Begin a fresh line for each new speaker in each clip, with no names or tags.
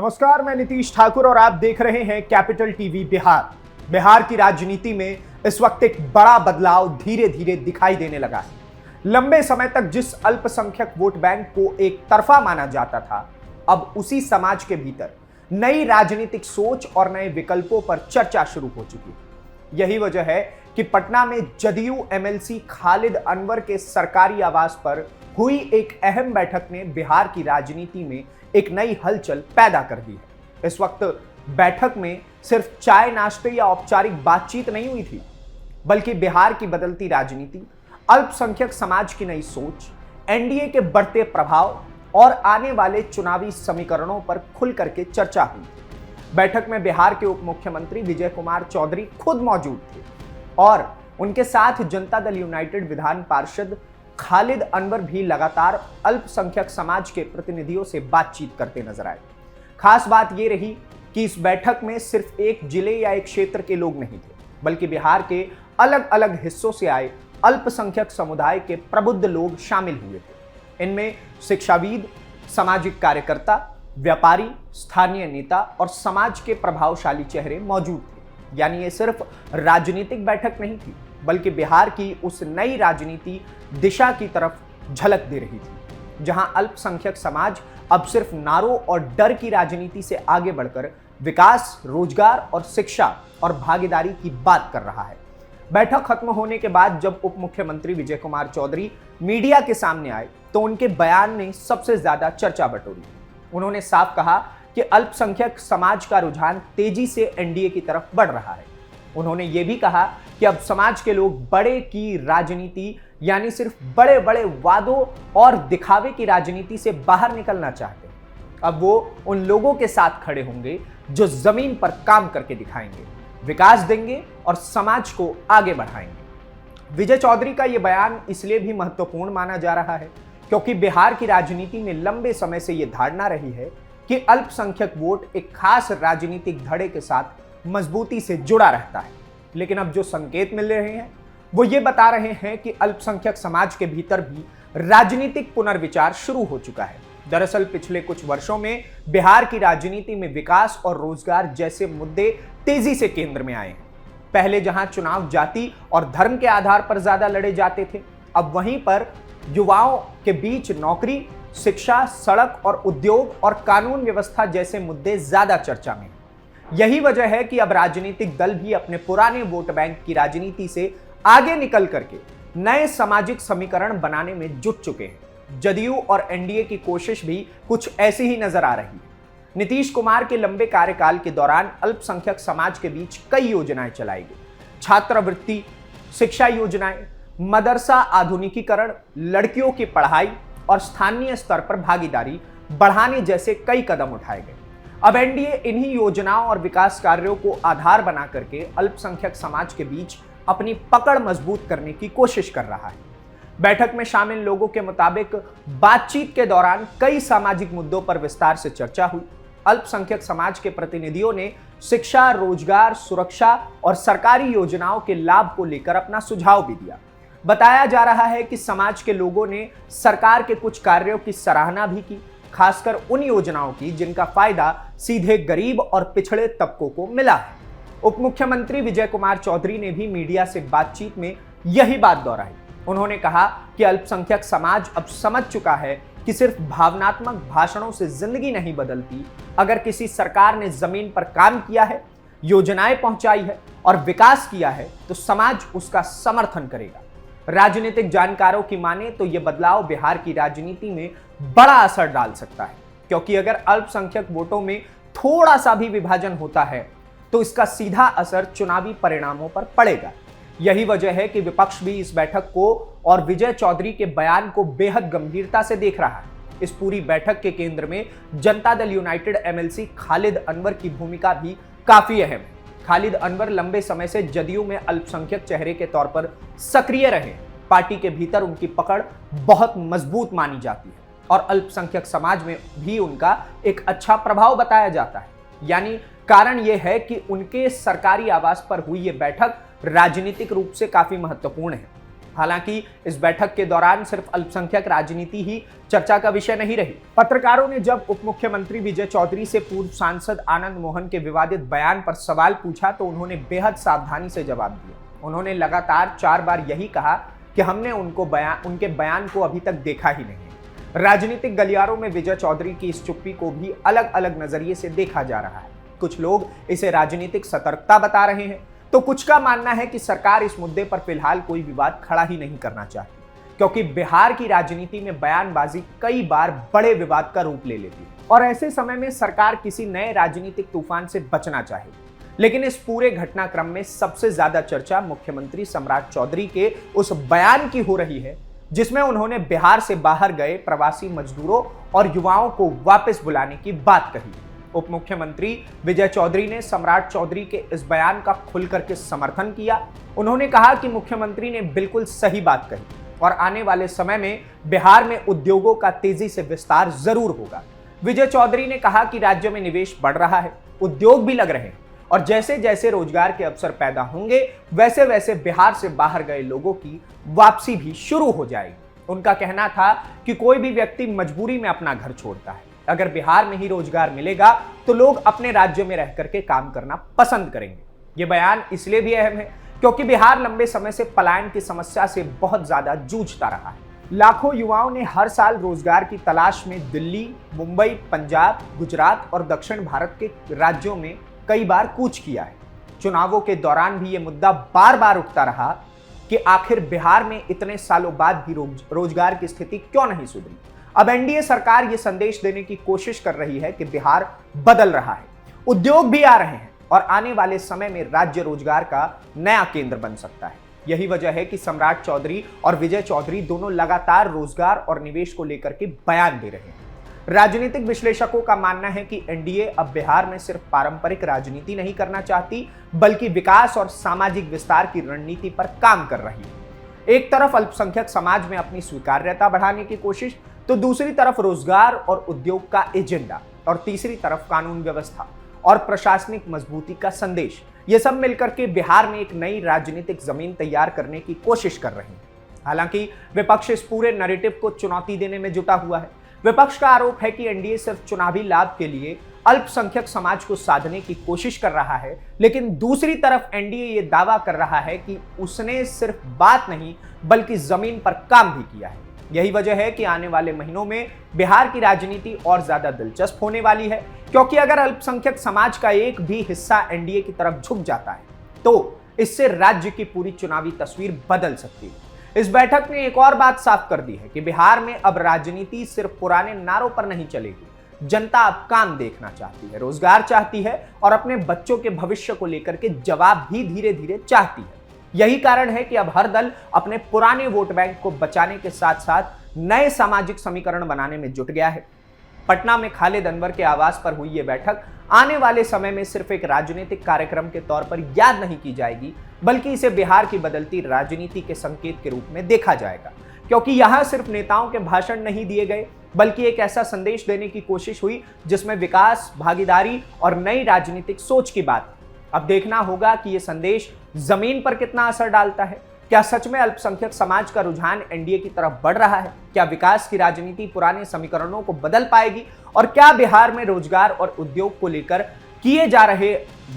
नमस्कार, मैं नीतीश ठाकुर और आप देख रहे हैं कैपिटल टीवी बिहार। बिहार की राजनीति में इस वक्त एक बड़ा बदलाव धीरे धीरे दिखाई देने लगा है। लंबे समय तक जिस अल्पसंख्यक वोट बैंक को एक तरफा माना जाता था, अब उसी समाज के भीतर नई राजनीतिक सोच और नए विकल्पों पर चर्चा शुरू हो चुकी है। यही वजह है कि पटना में जदयू एमएलसी खालिद अनवर के सरकारी आवास पर हुई एक अहम बैठक ने बिहार की राजनीति में एक नई हलचल पैदा कर दी है। इस वक्त बैठक में सिर्फ चाय नाश्ते या औपचारिक बातचीत नहीं हुई थी, बल्कि बिहार की बदलती राजनीति, अल्पसंख्यक समाज की नई सोच, एनडीए के बढ़ते प्रभाव और आने वाले चुनावी समीकरणों पर खुल करके चर्चा हुई। बैठक में बिहार के उप मुख्यमंत्री विजय कुमार चौधरी खुद मौजूद थे और उनके साथ जनता दल यूनाइटेड विधान पार्षद खालिद अनवर भी लगातार अल्पसंख्यक समाज के प्रतिनिधियों से बातचीत करते नजर आए। खास बात यह रही कि इस बैठक में सिर्फ एक जिले या एक क्षेत्र के लोग नहीं थे, बल्कि बिहार के अलग अलग हिस्सों से आए अल्पसंख्यक समुदाय के प्रबुद्ध लोग शामिल हुए थे। इनमें शिक्षाविद, सामाजिक कार्यकर्ता, व्यापारी, स्थानीय नेता और समाज के प्रभावशाली चेहरे मौजूद थे। यानी ये सिर्फ राजनीतिक बैठक नहीं थी, बल्कि बिहार की उस नई राजनीति दिशा की तरफ झलक दे रही थी, जहां अल्पसंख्यक समाज अब सिर्फ नारों और डर की राजनीति से आगे बढ़कर विकास, रोजगार और शिक्षा और भागीदारी की बात कर रहा है। बैठक खत्म होने के बाद जब उप मुख्यमंत्री विजय कुमार चौधरी मीडिया के सामने आए, तो उनके बयान ने सबसे ज्यादा चर्चा बटोरी। उन्होंने साफ कहा कि अल्पसंख्यक समाज का रुझान तेजी से एनडीए की तरफ बढ़ रहा है। उन्होंने ये भी कहा कि अब समाज के लोग बड़े की राजनीति, यानी सिर्फ बड़े बड़े वादों और दिखावे की राजनीति से बाहर निकलना चाहते हैं। अब वो उन लोगों के साथ खड़े होंगे जो जमीन पर काम करके दिखाएंगे, विकास देंगे और समाज को आगे बढ़ाएंगे। विजय चौधरी का यह बयान इसलिए भी महत्वपूर्ण माना जा रहा है क्योंकि बिहार की राजनीति में लंबे समय से यह धारणा रही है कि अल्पसंख्यक वोट एक खास राजनीतिक धड़े के साथ मजबूती से जुड़ा रहता है। लेकिन अब जो संकेत मिल रहे हैं वो ये बता रहे हैं कि अल्पसंख्यक समाज के भीतर भी राजनीतिक पुनर्विचार शुरू हो चुका है। दरअसल पिछले कुछ वर्षों में बिहार की राजनीति में विकास और रोजगार जैसे मुद्दे तेजी से केंद्र में आए हैं। पहले जहां चुनाव जाति और धर्म के आधार पर ज्यादा लड़े जाते थे, अब वहीं पर युवाओं के बीच नौकरी, शिक्षा, सड़क और उद्योग और कानून व्यवस्था जैसे मुद्दे ज्यादा चर्चा में। यही वजह है कि अब राजनीतिक दल भी अपने पुराने वोट बैंक की राजनीति से आगे निकल करके नए सामाजिक समीकरण बनाने में जुट चुके हैं। जदयू और एनडीए की कोशिश भी कुछ ऐसी ही नजर आ रही है। नीतीश कुमार के लंबे कार्यकाल के दौरान अल्पसंख्यक समाज के बीच कई योजनाएं चलाई गई। छात्रवृत्ति, शिक्षा योजनाएं, मदरसा आधुनिकीकरण, लड़कियों की पढ़ाई और स्थानीय स्तर पर भागीदारी बढ़ाने जैसे कई कदम उठाए गए। अब एनडीए इन्हीं योजनाओं और विकास कार्यों को आधार बना करके अल्पसंख्यक समाज के बीच अपनी पकड़ मजबूत करने की कोशिश कर रहा है। बैठक में शामिल लोगों के मुताबिक बातचीत के दौरान कई सामाजिक मुद्दों पर विस्तार से चर्चा हुई। अल्पसंख्यक समाज के प्रतिनिधियों ने शिक्षा, रोजगार, सुरक्षा और सरकारी योजनाओं के लाभ को लेकर अपना सुझाव भी दिया। बताया जा रहा है कि समाज के लोगों ने सरकार के कुछ कार्यों की सराहना भी की, खासकर उन योजनाओं की जिनका फायदा सीधे गरीब और पिछड़े तबकों को मिला है। उप मुख्यमंत्री विजय कुमार चौधरी ने भी मीडिया से बातचीत में यही बात दोहराई। उन्होंने कहा कि अल्पसंख्यक समाज अब समझ चुका है कि सिर्फ भावनात्मक भाषणों से जिंदगी नहीं बदलती। अगर किसी सरकार ने जमीन पर काम किया है, योजनाएं पहुंचाई है और विकास किया है, तो समाज उसका समर्थन करेगा। राजनीतिक जानकारों की माने तो यह बदलाव बिहार की राजनीति में बड़ा असर डाल सकता है, क्योंकि अगर अल्पसंख्यक वोटों में थोड़ा सा भी विभाजन होता है तो इसका सीधा असर चुनावी परिणामों पर पड़ेगा। यही वजह है कि विपक्ष भी इस बैठक को और विजय चौधरी के बयान को बेहद गंभीरता से देख रहा है। इस पूरी बैठक के केंद्र में जनता दल यूनाइटेड एमएलसी खालिद अनवर की भूमिका भी काफी अहम है। खालिद अनवर लंबे समय से जदयू में अल्पसंख्यक चेहरे के तौर पर सक्रिय रहे। पार्टी के भीतर उनकी पकड़ बहुत मजबूत मानी जाती है और अल्पसंख्यक समाज में भी उनका एक अच्छा प्रभाव बताया जाता है। यानी कारण यह है कि उनके सरकारी आवास पर हुई यह बैठक राजनीतिक रूप से काफी महत्वपूर्ण है। हालांकि इस बैठक के दौरान सिर्फ अल्पसंख्यक राजनीति ही चर्चा का विषय नहीं रही। पत्रकारों ने जब उप मुख्यमंत्री विजय चौधरी से पूर्व सांसद आनंद मोहन के विवादित बयान पर सवाल पूछा तो उन्होंने बेहद सावधानी से जवाब दिया। उन्होंने लगातार 4 बार यही कहा कि हमने उनके बयान को अभी तक देखा ही नहीं। राजनीतिक गलियारों में विजय चौधरी की इस चुप्पी को भी अलग अलग नजरिए से देखा जा रहा है। कुछ लोग इसे राजनीतिक सतर्कता बता रहे हैं तो कुछ का मानना है कि सरकार इस मुद्दे पर फिलहाल कोई विवाद खड़ा ही नहीं करना चाहती, क्योंकि बिहार की राजनीति में बयानबाजी कई बार बड़े विवाद का रूप ले लेती है और ऐसे समय में सरकार किसी नए राजनीतिक तूफान से बचना चाहे। लेकिन इस पूरे घटनाक्रम में सबसे ज्यादा चर्चा मुख्यमंत्री सम्राट चौधरी के उस बयान की हो रही है जिसमें उन्होंने बिहार से बाहर गए प्रवासी मजदूरों और युवाओं को वापस बुलाने की बात कही। उप मुख्यमंत्री विजय चौधरी ने सम्राट चौधरी के इस बयान का खुल करके समर्थन किया। उन्होंने कहा कि मुख्यमंत्री ने बिल्कुल सही बात कही और आने वाले समय में बिहार में उद्योगों का तेजी से विस्तार जरूर होगा। विजय चौधरी ने कहा कि राज्य में निवेश बढ़ रहा है, उद्योग भी लग रहे हैं और जैसे जैसे रोजगार के अवसर पैदा होंगे वैसे वैसे बिहार से बाहर गए लोगों की वापसी भी शुरू हो जाएगी। उनका कहना था कि कोई भी व्यक्ति मजबूरी में अपना घर छोड़ता है। अगर बिहार में ही रोजगार मिलेगा तो लोग अपने राज्य में रह करके काम करना पसंद करेंगे। ये बयान इसलिए भी अहम है क्योंकि बिहार लंबे समय से पलायन की समस्या से बहुत ज्यादा जूझता रहा है। लाखों युवाओं ने हर साल रोजगार की तलाश में दिल्ली, मुंबई, पंजाब, गुजरात और दक्षिण भारत के राज्यों में कई बार कूच किया है। चुनावों के दौरान भी ये मुद्दा बार बार उठता रहा कि आखिर बिहार में इतने सालों बाद भी रोजगार की स्थिति क्यों नहीं सुधरी। अब एनडीए सरकार ये संदेश देने की कोशिश कर रही है कि बिहार बदल रहा है, उद्योग भी आ रहे हैं और आने वाले समय में राज्य रोजगार का नया केंद्र बन सकता है। यही वजह है कि सम्राट चौधरी और विजय चौधरी दोनों लगातार रोजगार और निवेश को लेकर के बयान दे रहे हैं। राजनीतिक विश्लेषकों का मानना है कि एनडीए अब बिहार में सिर्फ पारंपरिक राजनीति नहीं करना चाहती बल्कि विकास और सामाजिक विस्तार की रणनीति पर काम कर रही है। एक तरफ अल्पसंख्यक समाज में अपनी स्वीकार्यता बढ़ाने की कोशिश तो दूसरी तरफ रोजगार और उद्योग का एजेंडा और तीसरी तरफ कानून व्यवस्था और प्रशासनिक मजबूती का संदेश। ये सब मिलकर के बिहार में एक नई राजनीतिक जमीन तैयार करने की कोशिश कर रहे हैं। हालांकि विपक्ष इस पूरे नैरेटिव को चुनौती देने में जुटा हुआ है। विपक्ष का आरोप है कि एनडीए सिर्फ चुनावी लाभ के लिए अल्पसंख्यक समाज को साधने की कोशिश कर रहा है, लेकिन दूसरी तरफ एनडीए ये दावा कर रहा है कि उसने सिर्फ बात नहीं बल्कि जमीन पर काम भी किया है। यही वजह है कि आने वाले महीनों में बिहार की राजनीति और ज्यादा दिलचस्प होने वाली है, क्योंकि अगर अल्पसंख्यक समाज का एक भी हिस्सा एनडीए की तरफ झुक जाता है तो इससे राज्य की पूरी चुनावी तस्वीर बदल सकती है। इस बैठक ने एक और बात साफ कर दी है कि बिहार में अब राजनीति सिर्फ पुराने नारों पर नहीं चलेगी। जनता अब काम देखना चाहती है, रोजगार चाहती है और अपने बच्चों के भविष्य को लेकर के जवाब भी धीरे धीरे चाहती है। यही कारण है कि अब हर दल अपने पुराने वोट बैंक को बचाने के साथ साथ नए सामाजिक समीकरण बनाने में जुट गया है। पटना में खालिद अनवर के आवास पर हुई यह बैठक आने वाले समय में सिर्फ एक राजनीतिक कार्यक्रम के तौर पर याद नहीं की जाएगी बल्कि इसे बिहार की बदलती राजनीति के संकेत के रूप में देखा जाएगा, क्योंकि यहां सिर्फ नेताओं के भाषण नहीं दिए गए बल्कि एक ऐसा संदेश देने की कोशिश हुई जिसमें विकास, भागीदारी और नई राजनीतिक सोच की बात। अब देखना होगा कि यह संदेश जमीन पर कितना असर डालता है। क्या सच में अल्पसंख्यक समाज का रुझान एनडीए की तरफ बढ़ रहा है? क्या विकास की राजनीति पुराने समीकरणों को बदल पाएगी? और क्या बिहार में रोजगार और उद्योग को लेकर किए जा रहे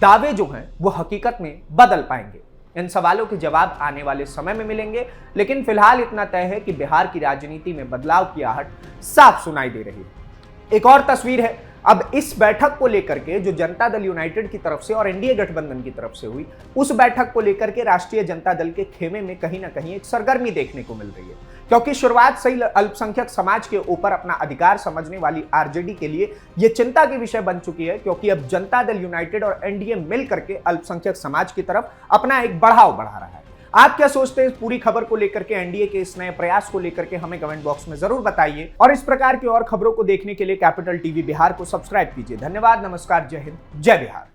दावे जो हैं वो हकीकत में बदल पाएंगे? इन सवालों के जवाब आने वाले समय में मिलेंगे, लेकिन फिलहाल इतना तय है कि बिहार की राजनीति में बदलाव की आहट साफ सुनाई दे रही है। एक और तस्वीर है अब इस बैठक को लेकर के जो जनता दल यूनाइटेड की तरफ से और एनडीए गठबंधन की तरफ से हुई, उस बैठक को लेकर के राष्ट्रीय जनता दल के खेमे में कहीं ना कहीं एक सरगर्मी देखने को मिल रही है, क्योंकि शुरुआत से ही अल्पसंख्यक समाज के ऊपर अपना अधिकार समझने वाली आरजेडी के लिए यह चिंता की विषय बन चुकी है, क्योंकि अब जनता दल यूनाइटेड और एनडीए मिल करके अल्पसंख्यक समाज की तरफ अपना एक बढ़ाव बढ़ा रहा है। आप क्या सोचते हैं इस पूरी खबर को लेकर के, एनडीए के इस नए प्रयास को लेकर के? हमें कमेंट बॉक्स में जरूर बताइए और इस प्रकार की और खबरों को देखने के लिए कैपिटल टीवी बिहार को सब्सक्राइब कीजिए। धन्यवाद, नमस्कार, जय हिंद, जय बिहार।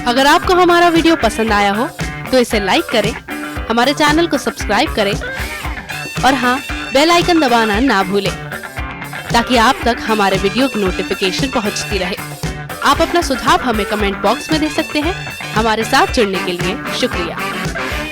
अगर आपको हमारा वीडियो पसंद आया हो तो इसे लाइक करें, हमारे चैनल को सब्सक्राइब करें और हाँ, बेल आइकन दबाना ना भूलें। ताकि आप तक हमारे वीडियो की नोटिफिकेशन पहुंचती रहे। आप अपना सुझाव हमें कमेंट बॉक्स में दे सकते हैं। हमारे साथ जुड़ने के लिए शुक्रिया।